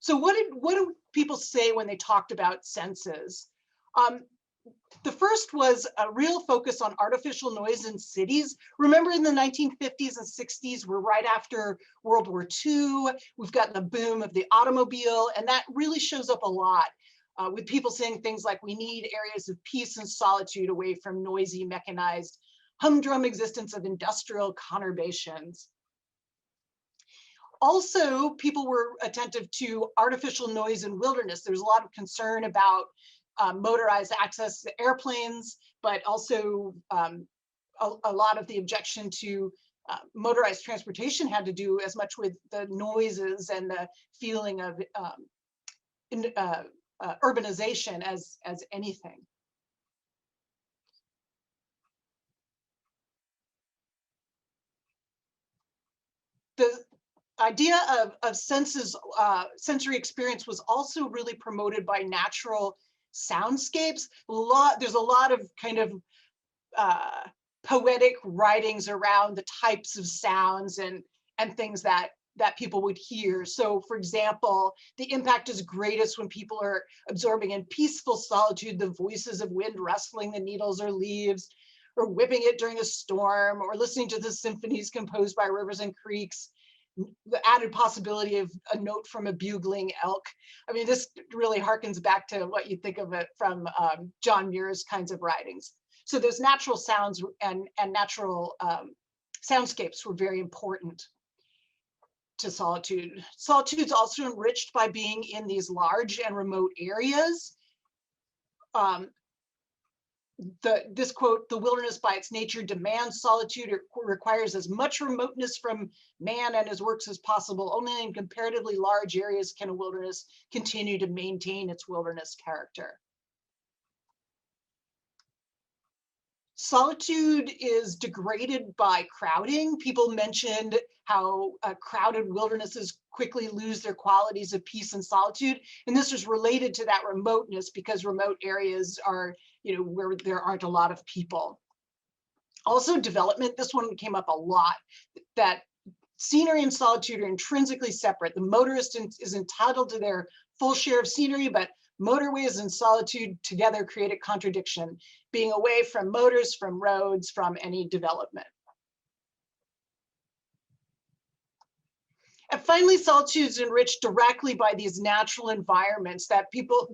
So what do people say when they talked about senses? The first was a real focus on artificial noise in cities. Remember in the 1950s and 60s, we're right after World War II. We've got the boom of the automobile, and that really shows up a lot with people saying things like, we need areas of peace and solitude away from noisy, mechanized, humdrum existence of industrial conurbations. Also, people were attentive to artificial noise in wilderness. There's a lot of concern about motorized access to airplanes, but also a lot of the objection to motorized transportation had to do as much with the noises and the feeling of urbanization as anything. The idea of sensory experience was also really promoted by natural soundscapes. There's a lot of kind of poetic writings around the types of sounds and things that people would hear. So for example, the impact is greatest when people are absorbing in peaceful solitude the voices of wind rustling the needles or leaves, or whipping it during a storm, or listening to the symphonies composed by rivers and creeks, the added possibility of a note from a bugling elk. I mean, this really harkens back to what you think of it from John Muir's kinds of writings. So those natural sounds and natural soundscapes were very important to solitude. Solitude's also enriched by being in these large and remote areas. This quote, "The wilderness by its nature demands solitude. It requires as much remoteness from man and his works as possible. Only in comparatively large areas can a wilderness continue to maintain its wilderness character." Solitude is degraded by crowding. People mentioned how crowded wildernesses quickly lose their qualities of peace and solitude. And this is related to that remoteness, because remote areas are, where there aren't a lot of people. Also development, this one came up a lot, that scenery and solitude are intrinsically separate. The motorist is entitled to their full share of scenery, but motorways and solitude together create a contradiction, being away from motors, from roads, from any development. And finally, solitude is enriched directly by these natural environments that people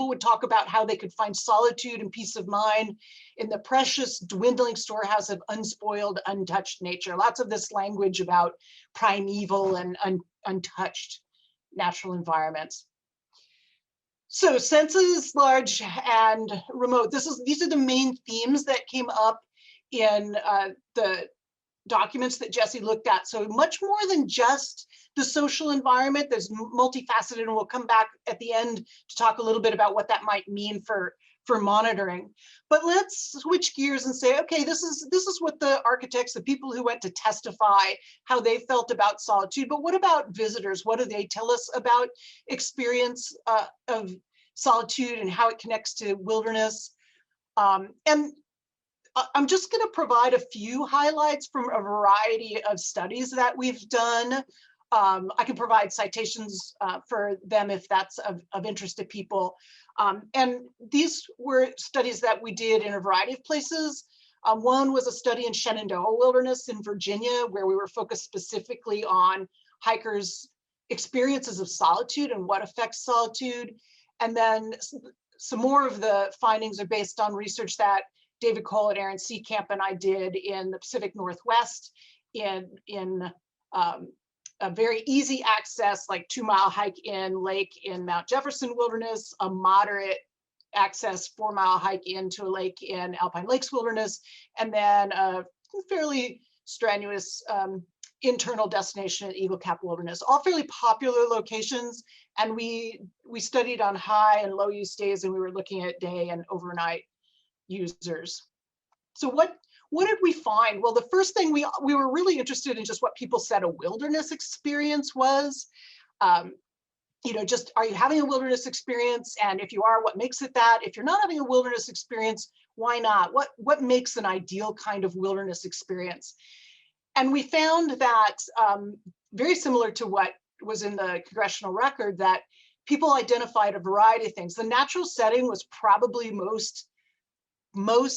would talk about how they could find solitude and peace of mind in the precious dwindling storehouse of unspoiled, untouched nature. Lots of this language about primeval and untouched natural environments. So senses, large and remote. These are the main themes that came up in the documents that Jesse looked at. So much more than just the social environment. There's multifaceted, and we'll come back at the end to talk a little bit about what that might mean for monitoring. But let's switch gears and say, okay, this is what the architects, the people who went to testify, how they felt about solitude. But what about visitors? What do they tell us about experience of solitude and how it connects to wilderness? And I'm just going to provide a few highlights from a variety of studies that we've done. I can provide citations for them if that's of interest to people. And these were studies that we did in a variety of places. One was a study in Shenandoah Wilderness in Virginia, where we were focused specifically on hikers' experiences of solitude and what affects solitude. And then some more of the findings are based on research that David Cole and Aaron Seekamp and I did in the Pacific Northwest in a very easy access, like 2-mile hike in lake in Mount Jefferson Wilderness, a moderate access 4-mile hike into a lake in Alpine Lakes Wilderness, and then a fairly strenuous internal destination at Eagle Cap Wilderness, all fairly popular locations. And we studied on high and low use days, and we were looking at day and overnight users. So what did we find? Well, the first thing we were really interested in just what people said a wilderness experience was. Just, are you having a wilderness experience? And if you are, what makes it that? If you're not having a wilderness experience, why not? What makes an ideal kind of wilderness experience? And we found that very similar to what was in the congressional record, that people identified a variety of things. The natural setting was probably most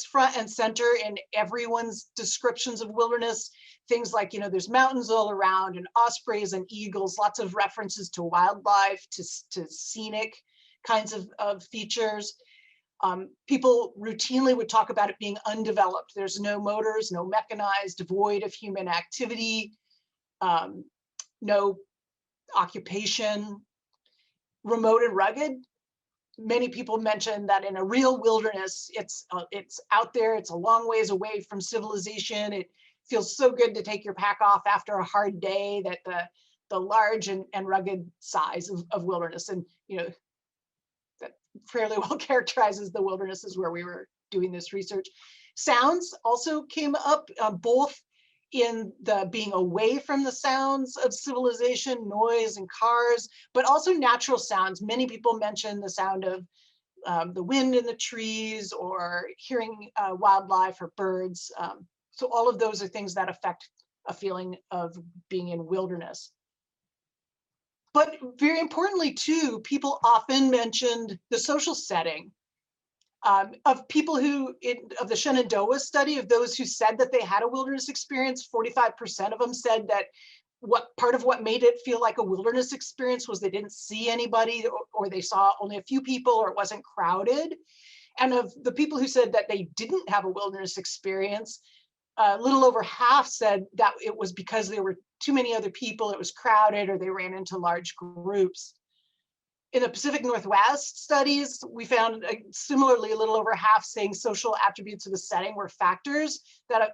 front and center in everyone's descriptions of wilderness. Things like, there's mountains all around and ospreys and eagles, lots of references to wildlife, to scenic kinds of features. People routinely would talk about it being undeveloped. There's no motors, no mechanized, devoid of human activity, no occupation, remote and rugged. Many people mention that in a real wilderness, it's out there, it's a long ways away from civilization. It feels so good to take your pack off after a hard day, that the large and rugged size of wilderness, and that fairly well characterizes the wilderness where we were doing this research. Sounds also came up, both in the being away from the sounds of civilization, noise and cars, but also natural sounds. Many people mention the sound of the wind in the trees, or hearing wildlife or birds. So all of those are things that affect a feeling of being in wilderness. But very importantly too, people often mentioned the social setting. Of people of the Shenandoah study, of those who said that they had a wilderness experience, 45% of them said that part of what made it feel like a wilderness experience was they didn't see anybody, or they saw only a few people, or it wasn't crowded. And of the people who said that they didn't have a wilderness experience, a little over half said that it was because there were too many other people, it was crowded, or they ran into large groups. In the Pacific Northwest studies, we found similarly a little over half saying social attributes of the setting were factors that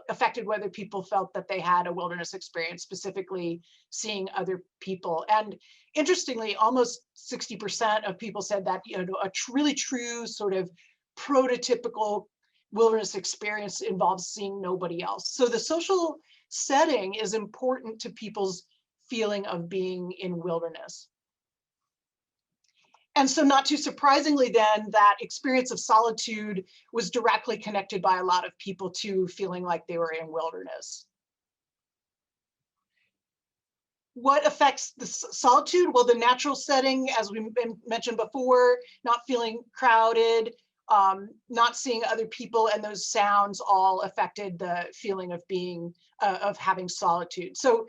affected whether people felt that they had a wilderness experience, specifically seeing other people. And interestingly, almost 60% of people said that a really true sort of prototypical wilderness experience involves seeing nobody else. So the social setting is important to people's feeling of being in wilderness. And so not too surprisingly then, that experience of solitude was directly connected by a lot of people to feeling like they were in wilderness. What affects the solitude? Well, the natural setting, as we mentioned before, not feeling crowded, not seeing other people, and those sounds all affected the feeling of being, of having solitude. So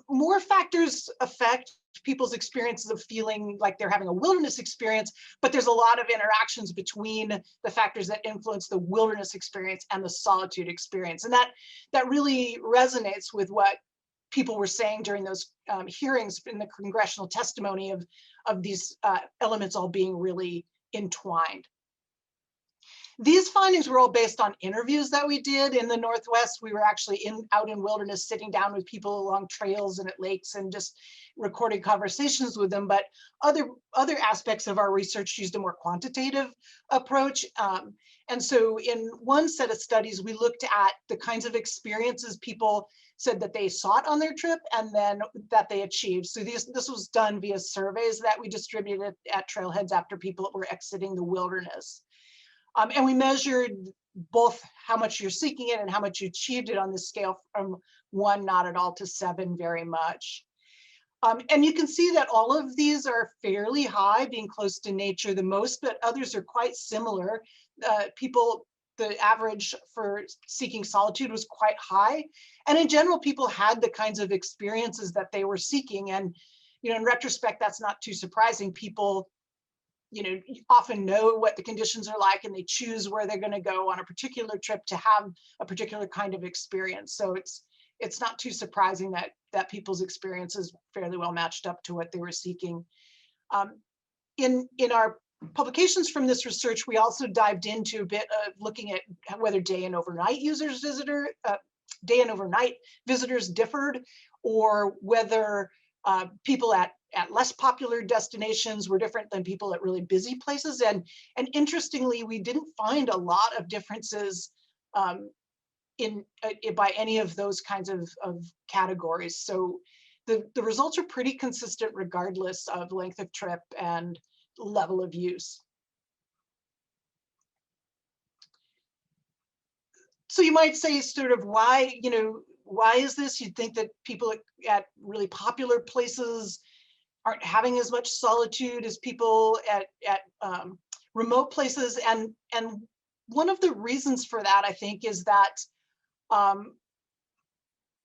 more factors affect people's experiences of feeling like they're having a wilderness experience, but there's a lot of interactions between the factors that influence the wilderness experience and the solitude experience. And that really resonates with what people were saying during those hearings in the congressional testimony of these elements all being really entwined. These findings were all based on interviews that we did in the Northwest. We were actually out in wilderness, sitting down with people along trails and at lakes and just recording conversations with them. But other aspects of our research used a more quantitative approach. And so in one set of studies, we looked at the kinds of experiences people said that they sought on their trip and then that they achieved. So this was done via surveys that we distributed at trailheads after people were exiting the wilderness. And we measured both how much you're seeking it and how much you achieved it on the scale from 1 not at all to 7 very much. And you can see that all of these are fairly high, being close to nature the most, but others are quite similar. The average for seeking solitude was quite high. And in general, people had the kinds of experiences that they were seeking. And, in retrospect, that's not too surprising. People, often know what the conditions are like, and they choose where they're going to go on a particular trip to have a particular kind of experience. So it's not too surprising that people's experiences fairly well matched up to what they were seeking. In our publications from this research, we also dived into a bit of looking at whether day and overnight visitors differed, or whether people at less popular destinations were different than people at really busy places. And interestingly, we didn't find a lot of differences by any of those kinds of categories. So the results are pretty consistent regardless of length of trip and level of use. So you might say, sort of, why, why is this? You'd think that people at really popular places aren't having as much solitude as people at remote places. And one of the reasons for that, I think, is that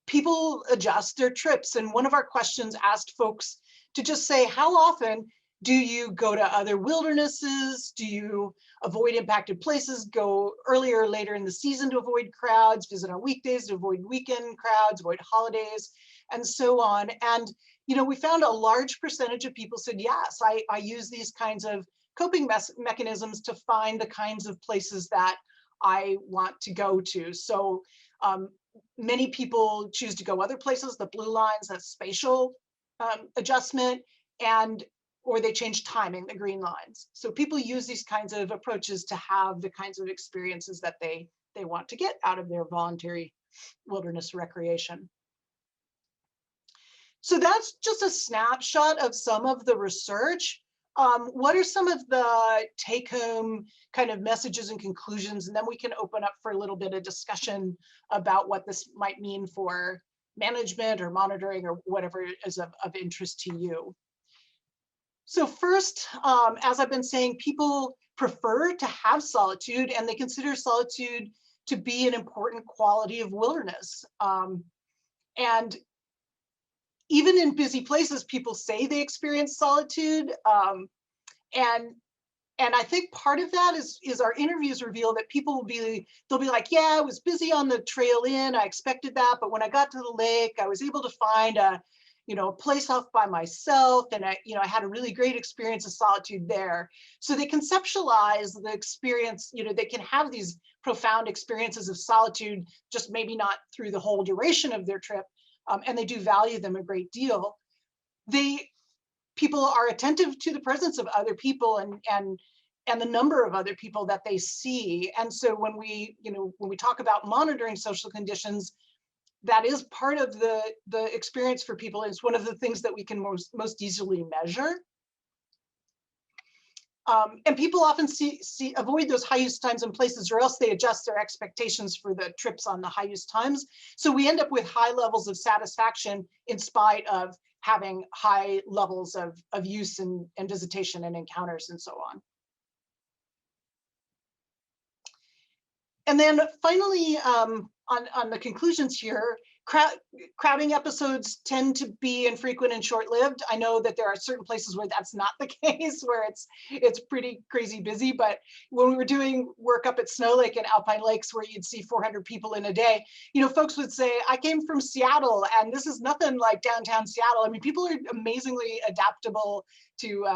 people adjust their trips. And one of our questions asked folks to just say, how often do you go to other wildernesses? Do you avoid impacted places, go earlier or later in the season to avoid crowds, visit on weekdays to avoid weekend crowds, avoid holidays, and so on? And, you know, we found a large percentage of people said, yes, I use these kinds of coping mechanisms to find the kinds of places that I want to go to. So many people choose to go other places. The blue lines, that's spatial adjustment, and or they change timing, the green lines. So people use these kinds of approaches to have the kinds of experiences that they want to get out of their voluntary wilderness recreation. So that's just a snapshot of some of the research. What are some of the take-home kind of messages and conclusions? And then we can open up for a little bit of discussion about what this might mean for management or monitoring or whatever is of interest to you. So first, as I've been saying, people prefer to have solitude, and they consider solitude to be an important quality of wilderness. And even in busy places, people say they experience solitude. And I think part of that is our interviews reveal that people they'll be like, yeah, I was busy on the trail in, I expected that, but when I got to the lake, I was able to find a place off by myself, and I had a really great experience of solitude there. So they conceptualize the experience, they can have these profound experiences of solitude, just maybe not through the whole duration of their trip, and they do value them a great deal. People are attentive to the presence of other people and the number of other people that they see. And so when we talk about monitoring social conditions, that is part of the experience for people. It's one of the things that we can most easily measure. And people often avoid those high use times and places, or else they adjust their expectations for the trips on the high use times. So we end up with high levels of satisfaction in spite of having high levels of use and visitation and encounters and so on. And then finally, on the conclusions here, crowding episodes tend to be infrequent and short-lived. I know that there are certain places where that's not the case, where it's pretty crazy busy. But when we were doing work up at Snow Lake and Alpine Lakes, where you'd see 400 people in a day, folks would say, I came from Seattle, and this is nothing like downtown Seattle. I mean, people are amazingly adaptable to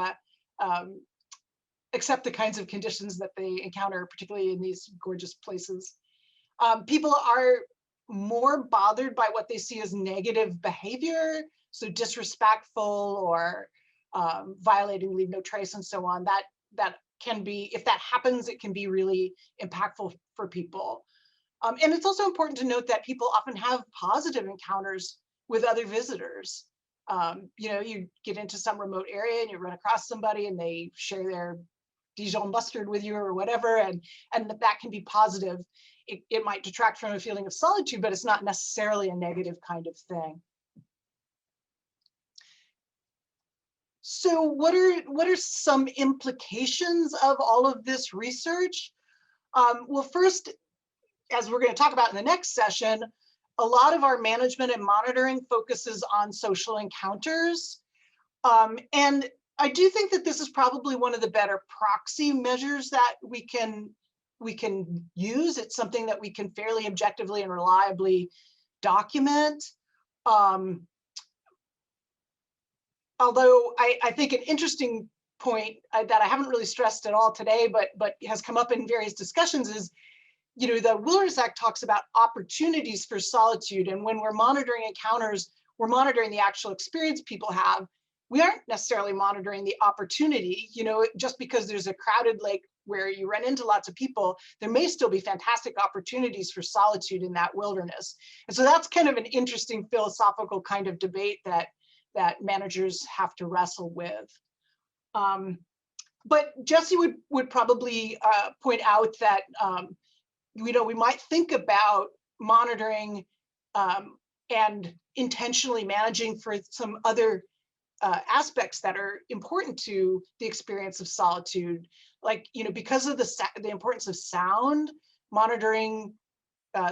accept the kinds of conditions that they encounter, particularly in these gorgeous places. People are more bothered by what they see as negative behavior, so disrespectful or violating leave no trace and so on. That can be, if that happens, it can be really impactful for people. And it's also important to note that people often have positive encounters with other visitors. You get into some remote area and you run across somebody and they share their Dijon mustard with you or whatever, and that can be positive. It might detract from a feeling of solitude, but it's not necessarily a negative kind of thing. So what are some implications of all of this research? Well, first, as we're going to talk about in the next session, a lot of our management and monitoring focuses on social encounters. And I do think that this is probably one of the better proxy measures that we can use. It's something that we can fairly objectively and reliably document. Although I think an interesting point that I haven't really stressed at all today, but has come up in various discussions is, the Wilderness Act talks about opportunities for solitude, and when we're monitoring encounters, we're monitoring the actual experience people have. We aren't necessarily monitoring the opportunity. Just because there's a crowded lake where you run into lots of people, there may still be fantastic opportunities for solitude in that wilderness. And so that's kind of an interesting philosophical kind of debate that managers have to wrestle with. But Jesse would probably point out that we might think about monitoring and intentionally managing for some other aspects that are important to the experience of solitude, like, because of the importance of sound, monitoring.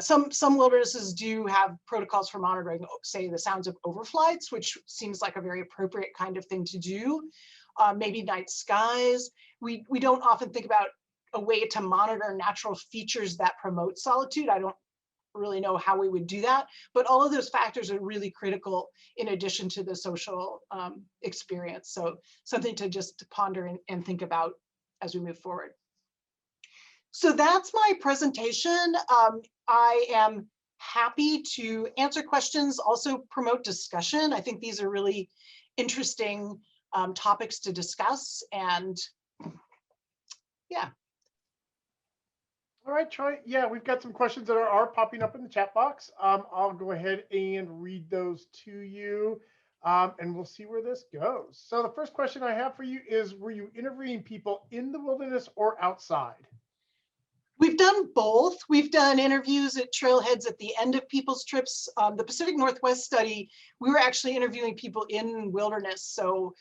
Some wildernesses do have protocols for monitoring, say, the sounds of overflights, which seems like a very appropriate kind of thing to do. Maybe night skies. We don't often think about a way to monitor natural features that promote solitude. I don't really know how we would do that, but all of those factors are really critical in addition to the social experience. So something to just ponder and think about as we move forward. So that's my presentation. I am happy to answer questions, also promote discussion. I think these are really interesting topics to discuss, and yeah. All right, Troy. Yeah, we've got some questions that are popping up in the chat box. I'll go ahead and read those to you, and we'll see where this goes. So the first question I have for you is, were you interviewing people in the wilderness or outside? We've done both. We've done interviews at trailheads at the end of people's trips. The Pacific Northwest study, we were actually interviewing people in wilderness. So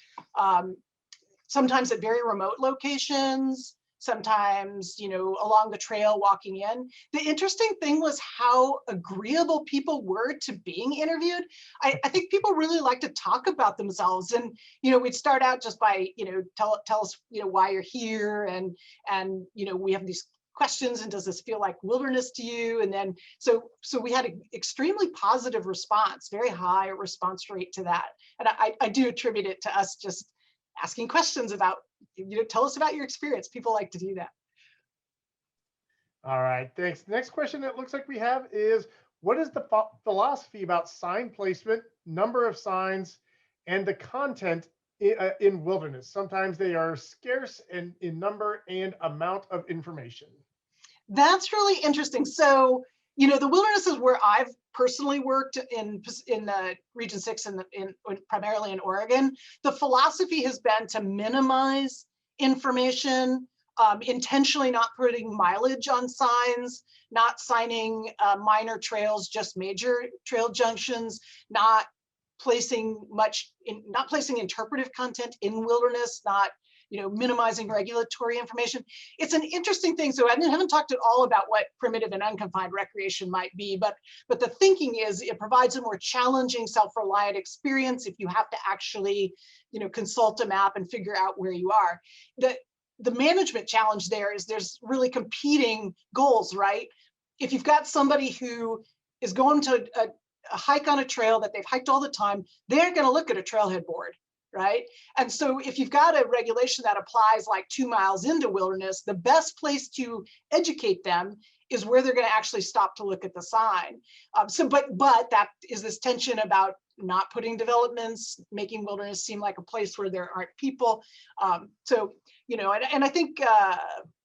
sometimes at very remote locations, sometimes, along the trail walking in. The interesting thing was how agreeable people were to being interviewed. I think people really like to talk about themselves, and, we'd start out just by, tell us, why you're here, and, we have these questions, and does this feel like wilderness to you? And then, so we had an extremely positive response, very high response rate to that. And I do attribute it to us just asking questions about, tell us about your experience. People like to do that. All right, thanks. Next question it looks like we have is, what is the philosophy about sign placement, number of signs, and the content in wilderness? Sometimes they are scarce and in number and amount of information. That's really interesting. So, the wildernesses where I've personally worked in Region 6 and primarily in Oregon, the philosophy has been to minimize information, intentionally not putting mileage on signs, not signing minor trails, just major trail junctions, not placing interpretive content in wilderness, not minimizing regulatory information. It's an interesting thing. So I haven't talked at all about what primitive and unconfined recreation might be, but the thinking is it provides a more challenging, self-reliant experience if you have to actually, consult a map and figure out where you are. The management challenge there is there's really competing goals, right? If you've got somebody who is going to a hike on a trail that they've hiked all the time, they're going to look at a trailhead board, right? And so if you've got a regulation that applies like 2 miles into wilderness, the best place to educate them is where they're going to actually stop to look at the sign. But that is this tension about not putting developments, making wilderness seem like a place where there aren't people. And I think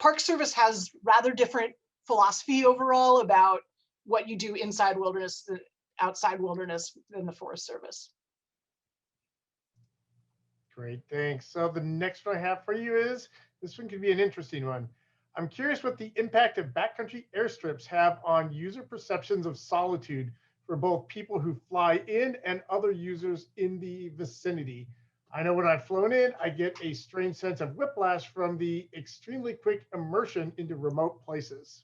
Park Service has rather different philosophy overall about what you do inside wilderness, outside wilderness, than the Forest Service. Great, thanks. So the next one I have for you is, this one could be an interesting one. I'm curious what the impact of backcountry airstrips have on user perceptions of solitude for both people who fly in and other users in the vicinity. I know when I've flown in, I get a strange sense of whiplash from the extremely quick immersion into remote places.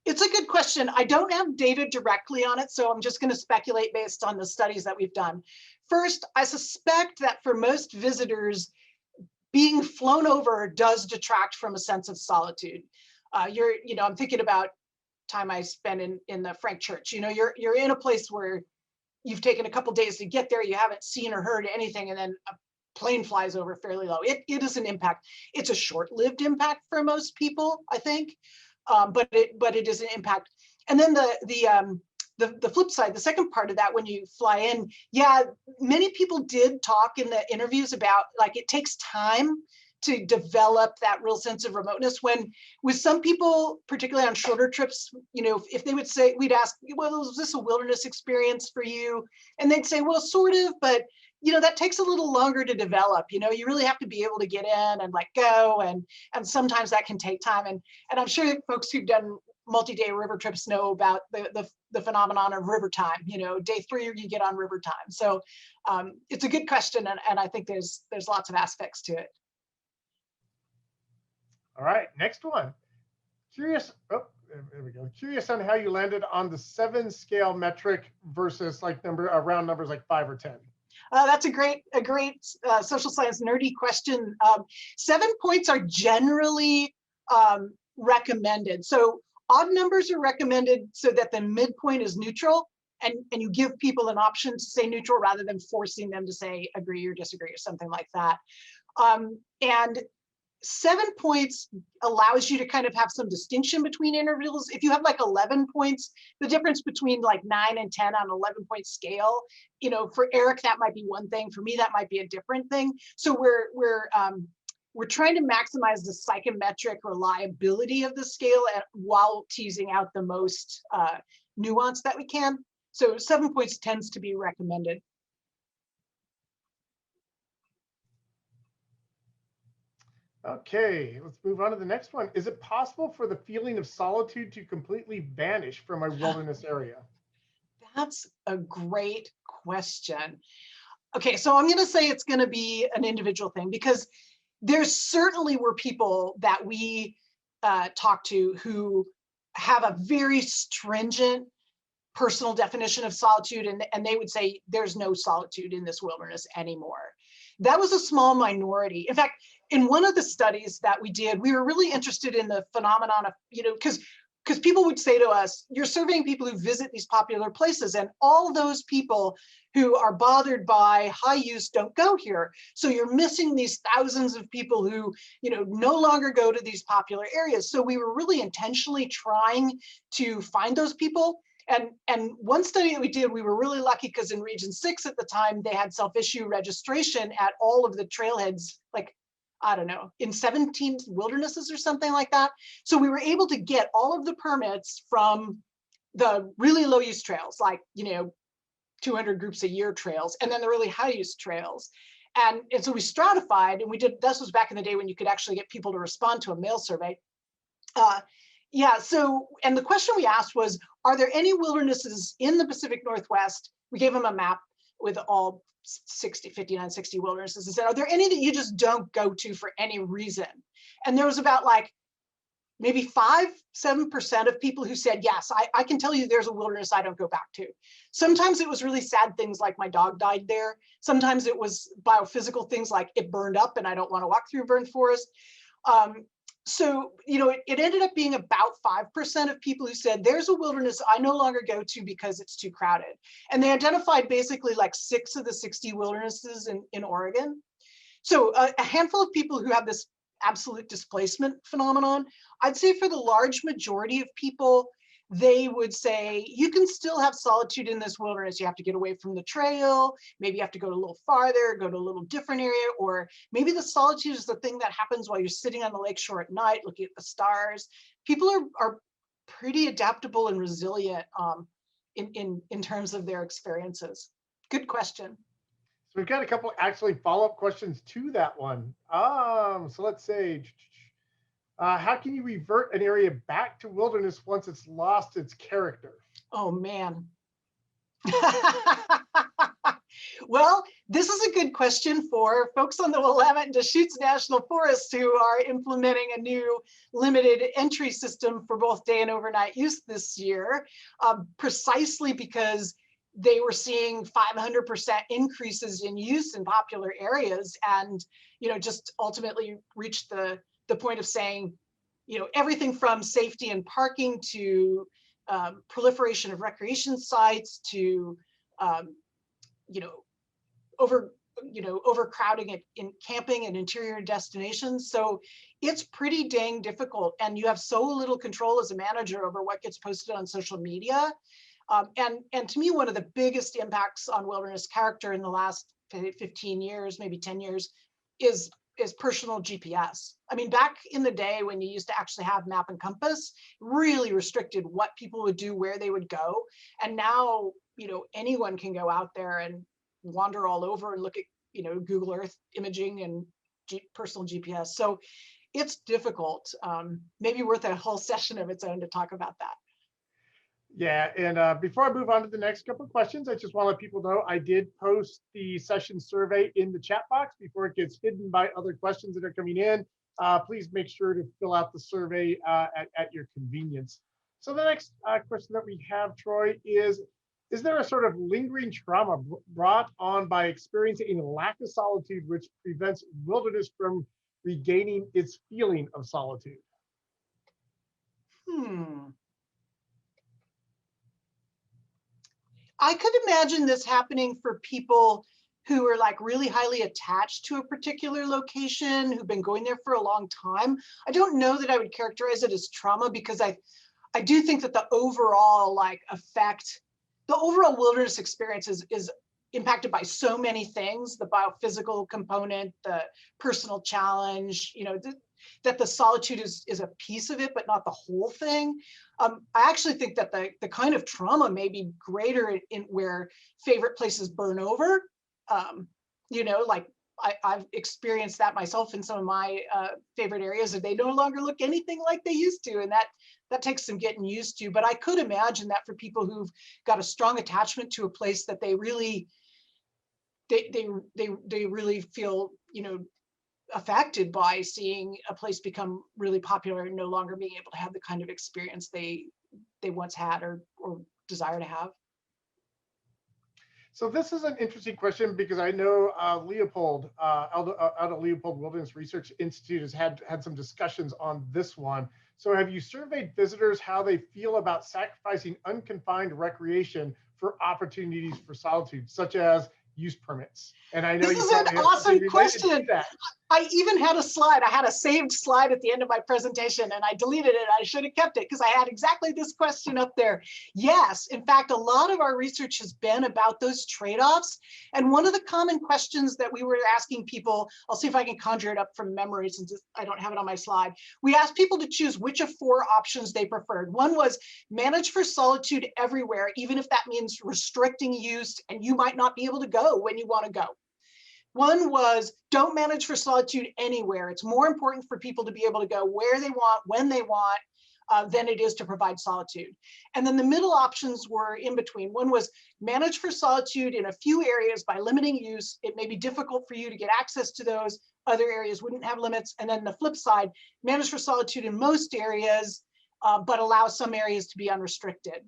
It's a good question. I don't have data directly on it, so I'm just going to speculate based on the studies that we've done. First, I suspect that for most visitors, being flown over does detract from a sense of solitude. I'm thinking about time I spent in the Frank Church. You're in a place where you've taken a couple days to get there, you haven't seen or heard anything, and then a plane flies over fairly low. It is an impact. It's a short-lived impact for most people, I think. But it is an impact. And then the flip side, the second part of that, when you fly in, yeah, many people did talk in the interviews about, like, it takes time to develop that real sense of remoteness. When with some people, particularly on shorter trips, if they would say, we'd ask, well, was this a wilderness experience for you? And they'd say, well, sort of, but that takes a little longer to develop. You really have to be able to get in and let go, and sometimes that can take time. And I'm sure folks who've done multi-day river trips know about the phenomenon of river time. Day 3 you get on river time. So it's a good question, and I think there's lots of aspects to it. All right, next one. Curious. Oh, there we go. Curious on how you landed on the 7 scale metric versus like round numbers like 5 or 10. That's a great social science nerdy question. 7 points are generally recommended. So odd numbers are recommended so that the midpoint is neutral, and you give people an option to say neutral rather than forcing them to say agree or disagree or something like that. And 7 points allows you to kind of have some distinction between intervals. If you have like 11 points, the difference between like 9 and 10 on 11-point scale, for Eric, that might be one thing. For me, that might be a different thing. So we're trying to maximize the psychometric reliability of the scale while teasing out the most nuance that we can. So 7 points tends to be recommended. Okay, let's move on to the next one. Is it possible for the feeling of solitude to completely vanish from a wilderness area? That's a great question. Okay, so I'm going to say it's going to be an individual thing, because there certainly were people that we talked to who have a very stringent personal definition of solitude, and they would say there's no solitude in this wilderness anymore. That was a small minority. In fact, in one of the studies that we did, we were really interested in the phenomenon of, because people would say to us, you're surveying people who visit these popular places, and all those people who are bothered by high use don't go here. So you're missing these thousands of people who, no longer go to these popular areas. So we were really intentionally trying to find those people. And one study that we did, we were really lucky because in Region 6 at the time, they had self-issue registration at all of the trailheads, like, I don't know, in 17 wildernesses or something like that. So we were able to get all of the permits from the really low use trails, like, 200 groups a year trails, and then the really high use trails. And so we stratified, and we did, this was back in the day when you could actually get people to respond to a mail survey. Yeah, so, and the question we asked was, are there any wildernesses in the Pacific Northwest? We gave them a map with all 59, 60 wildernesses and said, are there any that you just don't go to for any reason? And there was about like maybe 5-7% of people who said, yes, I can tell you there's a wilderness I don't go back to. Sometimes it was really sad things like my dog died there. Sometimes it was biophysical things like it burned up and I don't want to walk through burned forest. So, it ended up being about 5% of people who said, there's a wilderness I no longer go to because it's too crowded. And they identified basically like 6 of the 60 wildernesses in Oregon. So a handful of people who have this absolute displacement phenomenon, I'd say for the large majority of people, they would say, you can still have solitude in this wilderness. You have to get away from the trail. Maybe you have to go a little farther, go to a little different area, or maybe the solitude is the thing that happens while you're sitting on the lakeshore at night, looking at the stars. People are pretty adaptable and resilient in terms of their experiences. Good question. So we've got a couple actually follow-up questions to that one. So let's say, how can you revert an area back to wilderness once it's lost its character? Oh, man. Well, this is a good question for folks on the Willamette and Deschutes National Forest who are implementing a new limited entry system for both day and overnight use this year, precisely because they were seeing 500% increases in use in popular areas, and just ultimately reached the point of saying, everything from safety and parking to proliferation of recreation sites to overcrowding in camping and interior destinations. So it's pretty dang difficult, and you have so little control as a manager over what gets posted on social media. And to me, one of the biggest impacts on wilderness character in the last 15 years, maybe 10 years, is personal GPS. I mean, back in the day when you used to actually have map and compass, really restricted what people would do, where they would go. And now, anyone can go out there and wander all over and look at, Google Earth imaging and personal GPS. So it's difficult. Maybe worth a whole session of its own to talk about that. Yeah, and before I move on to the next couple of questions, I just want to let people know I did post the session survey in the chat box before it gets hidden by other questions that are coming in. Please make sure to fill out the survey at your convenience. So the next question that we have, Troy, is there a sort of lingering trauma brought on by experiencing a lack of solitude which prevents wilderness from regaining its feeling of solitude? Hmm. I could imagine this happening for people who are like really highly attached to a particular location, who've been going there for a long time. I don't know that I would characterize it as trauma, because I do think that the overall like effect, the overall wilderness experience is impacted by so many things, the biophysical component, the personal challenge, that the solitude is a piece of it, but not the whole thing. I actually think that the kind of trauma may be greater in where favorite places burn over. Like I've experienced that myself in some of my favorite areas, and they no longer look anything like they used to, and that takes some getting used to. But I could imagine that for people who've got a strong attachment to a place that they really they really feel affected by seeing a place become really popular and no longer being able to have the kind of experience they once had or desire to have. So this is an interesting question because I know Leopold out at Leopold Wilderness Research Institute has had some discussions on this one. So have you surveyed visitors how they feel about sacrificing unconfined recreation for opportunities for solitude, such as use permits? And I know This you is an probably have something awesome related to question. that. I even had a slide. I had a saved slide at the end of my presentation, and I deleted it. I should have kept it because I had exactly this question up there. Yes, in fact, a lot of our research has been about those trade-offs. And one of the common questions that we were asking people, I'll see if I can conjure it up from memory since I don't have it on my slide. We asked people to choose which of 4 options they preferred. One was manage for solitude everywhere, even if that means restricting use and you might not be able to go when you want to go. One was don't manage for solitude anywhere. It's more important for people to be able to go where they want, when they want, than it is to provide solitude. And then the middle options were in between. One was manage for solitude in a few areas by limiting use. It may be difficult for you to get access to those. Other areas wouldn't have limits. And then the flip side, manage for solitude in most areas, but allow some areas to be unrestricted.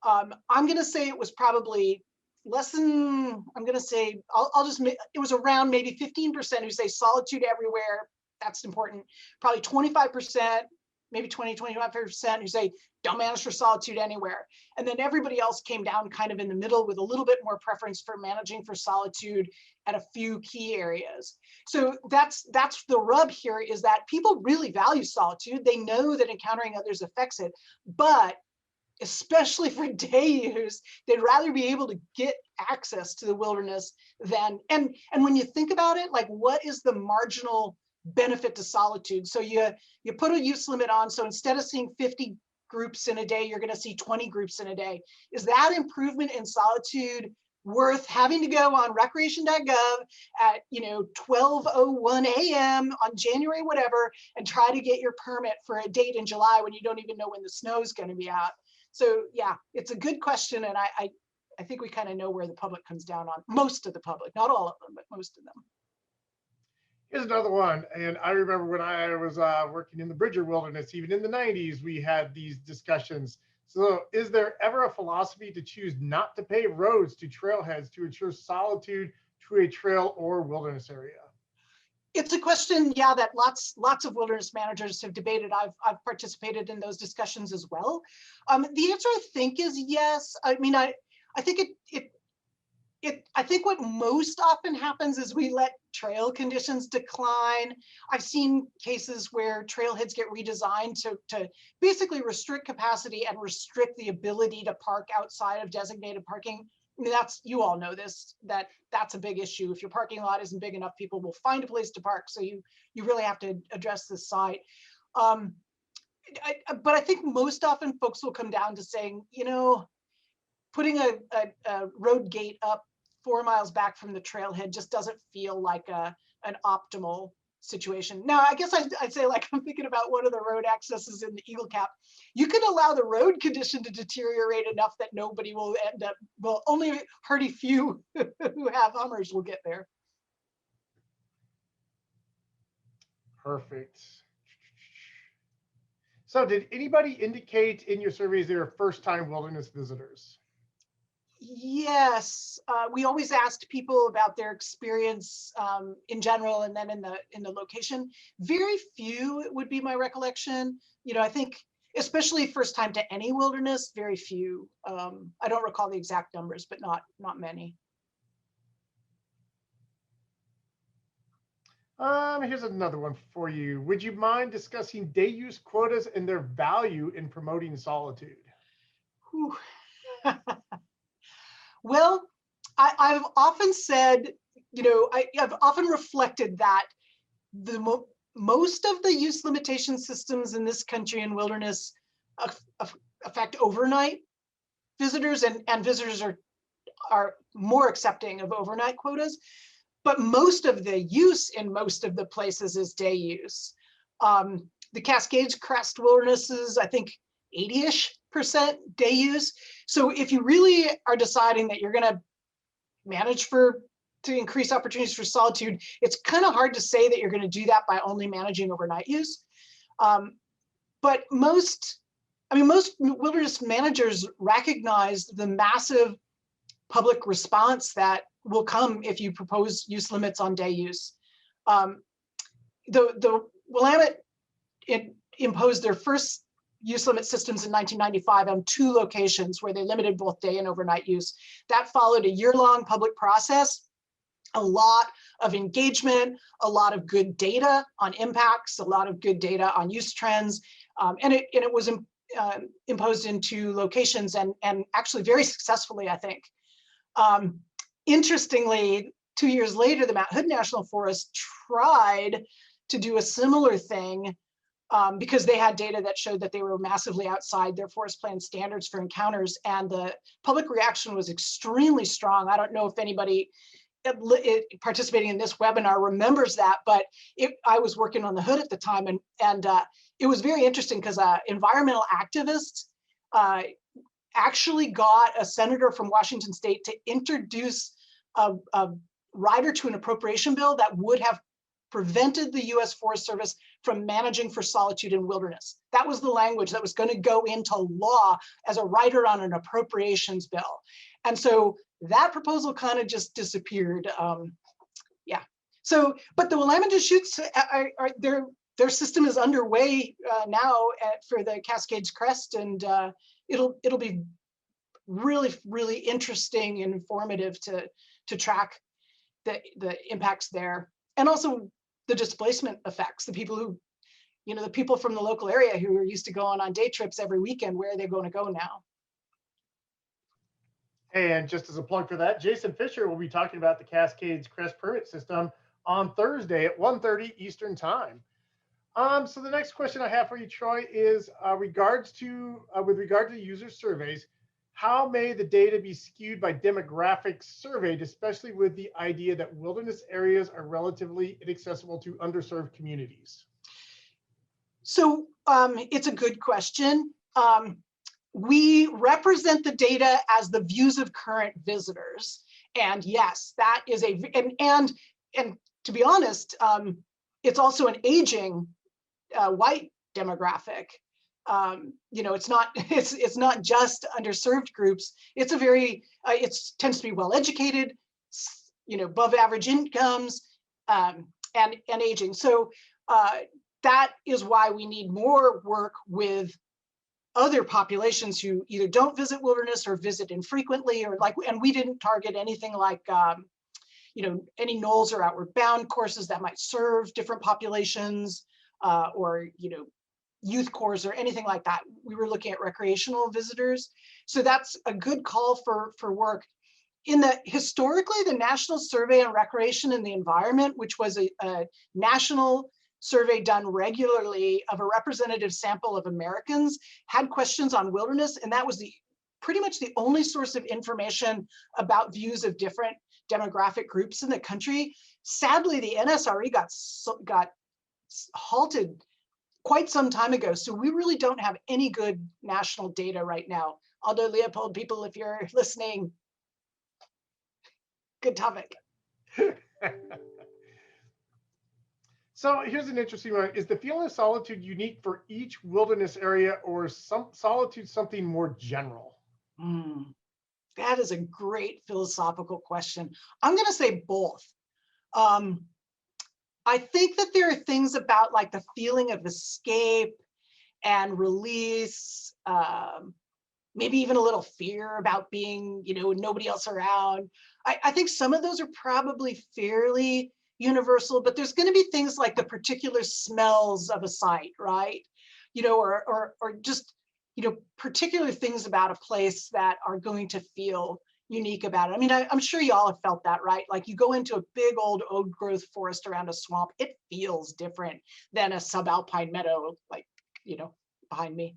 I'm going to say it was probably less than, I'm going to say, it was around maybe 15% who say solitude everywhere. That's important. Probably 25%, maybe 25% who say don't manage for solitude anywhere. And then everybody else came down kind of in the middle with a little bit more preference for managing for solitude at a few key areas. So that's the rub here, is that people really value solitude. They know that encountering others affects it, but especially for day use, they'd rather be able to get access to the wilderness than, and when you think about it, like what is the marginal benefit to solitude? So you put a use limit on, so instead of seeing 50 groups in a day, you're going to see 20 groups in a day. Is that improvement in solitude worth having to go on recreation.gov at 12:01 a.m. on January whatever and try to get your permit for a date in July when you don't even know when the snow is going to be out? So yeah, it's a good question, and I think we kind of know where the public comes down on, most of the public, not all of them, but most of them. Here's another one. And I remember when I was working in the Bridger Wilderness, even in the 90s, we had these discussions. So is there ever a philosophy to choose not to pave roads to trailheads to ensure solitude to a trail or wilderness area? It's a question, yeah, that lots of wilderness managers have debated. I've participated in those discussions as well. The answer, I think, is yes. I mean, I think I think what most often happens is we let trail conditions decline. I've seen cases where trailheads get redesigned to basically restrict capacity and restrict the ability to park outside of designated parking. I mean, you all know this, that's a big issue. If your parking lot isn't big enough, people will find a place to park. So you really have to address this site. But I think most often folks will come down to saying, putting a road gate up 4 miles back from the trailhead just doesn't feel like an optimal situation. Now, I guess I'd say, like, I'm thinking about one of the road accesses in the Eagle Cap. You could allow the road condition to deteriorate enough that nobody will end up, well, only hardy few who have Hummers will get there. Perfect. So did anybody indicate in your surveys they were first-time wilderness visitors? Yes, we always asked people about their experience in general, and then in the location. Very few would be my recollection. You know, I think especially first time to any wilderness, very few. I don't recall the exact numbers, but not many. Here's another one for you. Would you mind discussing day use quotas and their value in promoting solitude? Whew. Well, I've often said, you know, I've often reflected that most of the use limitation systems in this country in wilderness affect overnight visitors, and visitors are more accepting of overnight quotas. But most of the use in most of the places is day use. The Cascades Crest wildernesses, I think 80-ish% day use. So if you really are deciding that you're going to manage to increase opportunities for solitude, it's kind of hard to say that you're going to do that by only managing overnight use. But most wilderness managers recognize the massive public response that will come if you propose use limits on day use. The Willamette imposed their first use limit systems in 1995 on 2 locations where they limited both day and overnight use. That followed a year-long public process, a lot of engagement, a lot of good data on impacts, a lot of good data on use trends, and it was imposed in 2 locations, and actually very successfully, I think. Interestingly, 2 years later, the Mount Hood National Forest tried to do a similar thing because they had data that showed that they were massively outside their forest plan standards for encounters, and the public reaction was extremely strong. I don't know if anybody participating in this webinar remembers that, but I was working on the Hood at the time, and it was very interesting because environmental activists actually got a senator from Washington State to introduce a rider to an appropriation bill that would have prevented the U.S. Forest Service from managing for solitude in wilderness. That was the language that was going to go into law as a rider on an appropriations bill. And so that proposal kind of just disappeared. Yeah. So, but the Willamette Deschutes, their system is underway now for the Cascades Crest, and it'll be really, really interesting and informative to track the impacts there, and also the displacement effects. The people who, the people from the local area who are used to going on day trips every weekend, where are they going to go now? And just as a plug for that, Jason Fisher will be talking about the Cascades Crest permit system on Thursday at 1:30 Eastern Time. So the next question I have for you, Troy, is with regard to user surveys, how may the data be skewed by demographics surveyed, especially with the idea that wilderness areas are relatively inaccessible to underserved communities? So it's a good question. We represent the data as the views of current visitors, and yes, that is and to be honest, it's also an aging white demographic. It's not just underserved groups. It's it tends to be well educated, above average incomes, and aging. So that is why we need more work with other populations who either don't visit wilderness or visit infrequently, and we didn't target anything like any NOLS or outward bound courses that might serve different populations, or youth corps or anything like that. We were looking at recreational visitors. So that's a good call for work. Historically, the National Survey on Recreation and the Environment, which was a national survey done regularly of a representative sample of Americans, had questions on wilderness, and that was pretty much the only source of information about views of different demographic groups in the country. Sadly, the NSRE got halted quite some time ago. So we really don't have any good national data right now. Aldo Leopold, people, if you're listening, good topic. So here's an interesting one. Is the feeling of solitude unique for each wilderness area, or solitude something more general? That is a great philosophical question. I'm going to say both. I think that there are things about like the feeling of escape and release, maybe even a little fear about being, nobody else around. I think some of those are probably fairly universal, but there's going to be things like the particular smells of a site, right? Or just, particular things about a place that are going to feel unique about it. I mean, I'm sure y'all have felt that, right? Like you go into a big old growth forest around a swamp, it feels different than a subalpine meadow, like, behind me.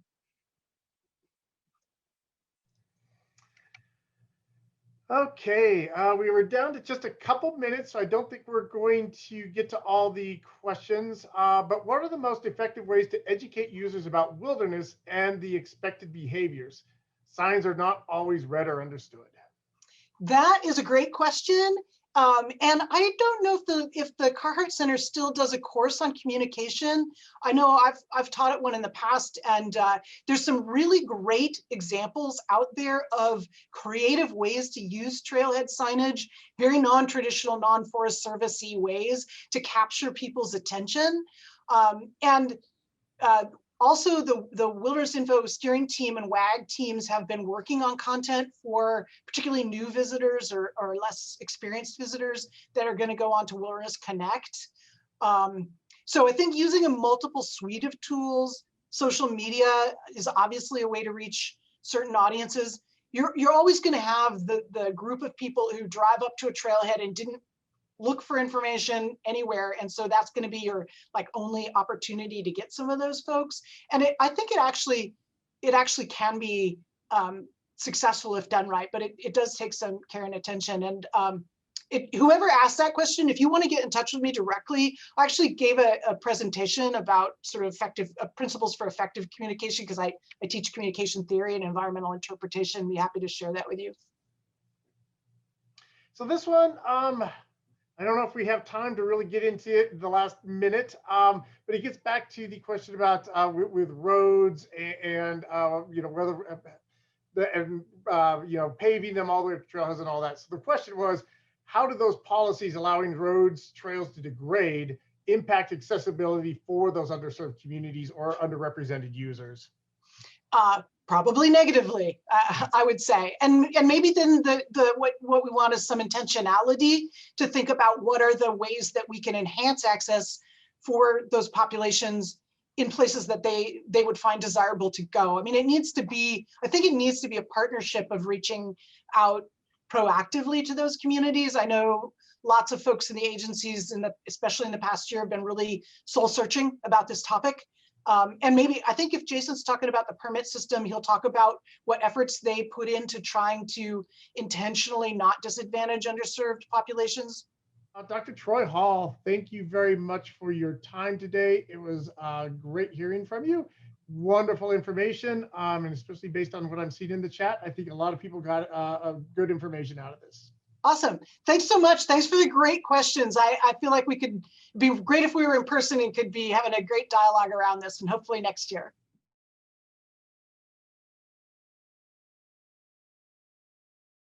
Okay, we were down to just a couple minutes, so I don't think we're going to get to all the questions. But what are the most effective ways to educate users about wilderness and the expected behaviors? Signs are not always read or understood. That is a great question. And I don't know if the Carhart Center still does a course on communication. I know I've taught it one in the past, and there's some really great examples out there of creative ways to use trailhead signage, very non-traditional, non-Forest Service-y ways to capture people's attention. Also, the Wilderness Info steering team and WAG teams have been working on content for particularly new visitors or less experienced visitors that are going to go on to Wilderness Connect. So I think using a multiple suite of tools, social media is obviously a way to reach certain audiences. You're always going to have the group of people who drive up to a trailhead and didn't look for information anywhere, and so that's going to be your only opportunity to get some of those folks. And I think it actually can be successful if done right, but it does take some care and attention. And whoever asked that question, if you want to get in touch with me directly, I actually gave a presentation about sort of effective principles for effective communication, because I teach communication theory and environmental interpretation. I'd be happy to share that with you. So this one, I don't know if we have time to really get into it in the last minute, but it gets back to the question about with roads and whether paving them all the way to trailheads and all that. So the question was, how do those policies allowing roads, trails to degrade impact accessibility for those underserved communities or underrepresented users? Probably negatively, I would say, and maybe then what we want is some intentionality to think about what are the ways that we can enhance access for those populations in places that they would find desirable to go. I mean, I think it needs to be a partnership of reaching out proactively to those communities. I know lots of folks in the agencies, especially in the past year, have been really soul searching about this topic. And maybe, I think if Jason's talking about the permit system, he'll talk about what efforts they put into trying to intentionally not disadvantage underserved populations. Dr. Troy Hall, thank you very much for your time today. It was great hearing from you. Wonderful information, and especially based on what I'm seeing in the chat, I think a lot of people got good information out of this. Awesome. Thanks so much. Thanks for the great questions. I feel like we could be great if we were in person and could be having a great dialogue around this, and hopefully next year.